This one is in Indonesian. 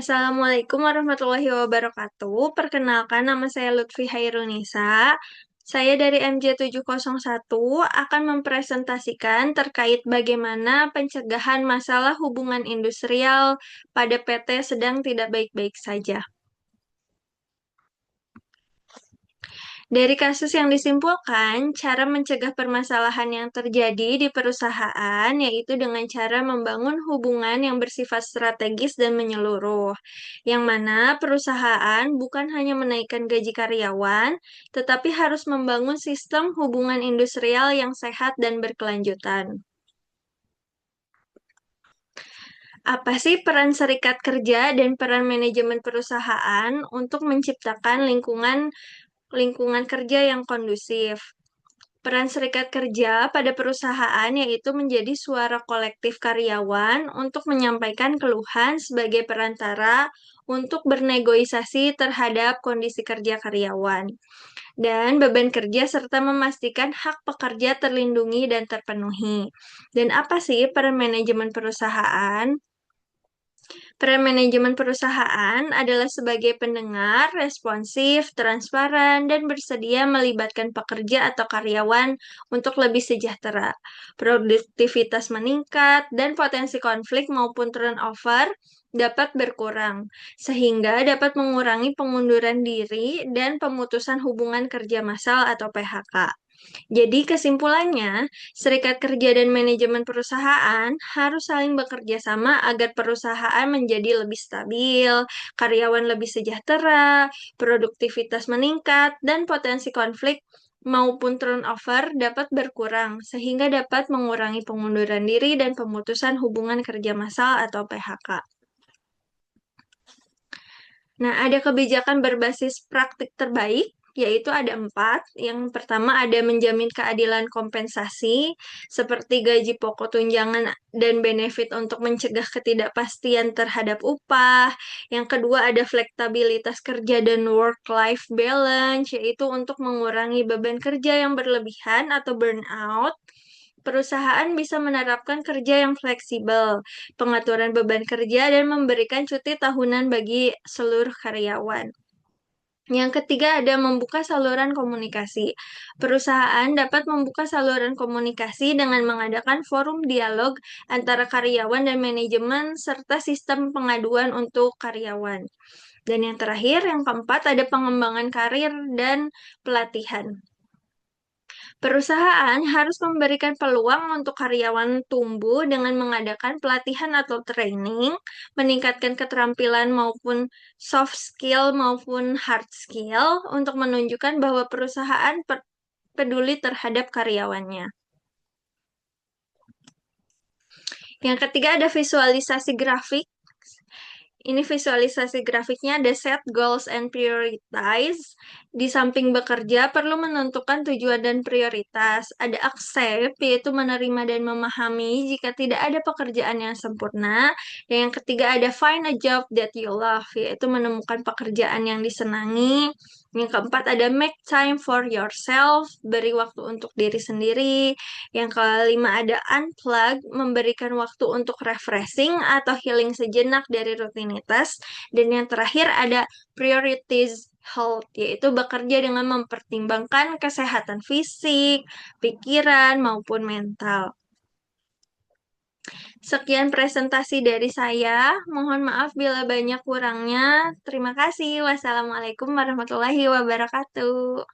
Assalamualaikum warahmatullahi wabarakatuh. Perkenalkan, nama saya Lutfi Hairunisa. Saya dari MJ701 akan mempresentasikan terkait bagaimana pencegahan masalah hubungan industrial pada PT sedang tidak baik-baik saja. Dari kasus yang disimpulkan, cara mencegah permasalahan yang terjadi di perusahaan yaitu dengan cara membangun hubungan yang bersifat strategis dan menyeluruh, yang mana perusahaan bukan hanya menaikkan gaji karyawan, tetapi harus membangun sistem hubungan industrial yang sehat dan berkelanjutan. Apa sih peran serikat kerja dan peran manajemen perusahaan untuk menciptakan lingkungan kerja yang kondusif? Peran serikat kerja pada perusahaan yaitu menjadi suara kolektif karyawan untuk menyampaikan keluhan sebagai perantara untuk bernegosiasi terhadap kondisi kerja karyawan dan beban kerja serta memastikan hak pekerja terlindungi dan terpenuhi. Dan apa sih peran manajemen perusahaan? Peran manajemen perusahaan adalah sebagai pendengar, responsif, transparan, dan bersedia melibatkan pekerja atau karyawan untuk lebih sejahtera. Produktivitas meningkat, dan potensi konflik maupun turnover dapat berkurang, sehingga dapat mengurangi pengunduran diri dan pemutusan hubungan kerja massal atau PHK. Jadi kesimpulannya, serikat kerja dan manajemen perusahaan harus saling bekerja sama agar perusahaan menjadi lebih stabil, karyawan lebih sejahtera, produktivitas meningkat, dan potensi konflik maupun turnover dapat berkurang, sehingga dapat mengurangi pengunduran diri dan pemutusan hubungan kerja massal atau PHK. Nah, ada kebijakan berbasis praktik terbaik, yaitu ada 4. Yang pertama ada menjamin keadilan kompensasi, seperti gaji pokok tunjangan dan benefit untuk mencegah ketidakpastian terhadap upah. Yang kedua ada fleksibilitas kerja dan work-life balance, yaitu untuk mengurangi beban kerja yang berlebihan atau burnout. Perusahaan bisa menerapkan kerja yang fleksibel, pengaturan beban kerja, dan memberikan cuti tahunan bagi seluruh karyawan. Yang ketiga ada membuka saluran komunikasi. Perusahaan dapat membuka saluran komunikasi dengan mengadakan forum dialog antara karyawan dan manajemen serta sistem pengaduan untuk karyawan. Dan yang terakhir, yang keempat ada pengembangan karir dan pelatihan. Perusahaan harus memberikan peluang untuk karyawan tumbuh dengan mengadakan pelatihan atau training, meningkatkan keterampilan maupun soft skill maupun hard skill untuk menunjukkan bahwa perusahaan peduli terhadap karyawannya. Yang ketiga ada visualisasi grafik. Ini visualisasi grafiknya ada set goals and prioritize. Di samping bekerja perlu menentukan tujuan dan prioritas. Ada accept yaitu menerima dan memahami jika tidak ada pekerjaan yang sempurna. Dan yang ketiga ada find a job that you love yaitu menemukan pekerjaan yang disenangi. Yang keempat ada make time for yourself, beri waktu untuk diri sendiri. Yang kelima ada unplug, memberikan waktu untuk refreshing atau healing sejenak dari rutinitas. Dan yang terakhir ada priorities health, yaitu bekerja dengan mempertimbangkan kesehatan fisik, pikiran, maupun mental. Sekian presentasi dari saya. Mohon maaf bila banyak kurangnya. Terima kasih. Wassalamualaikum warahmatullahi wabarakatuh.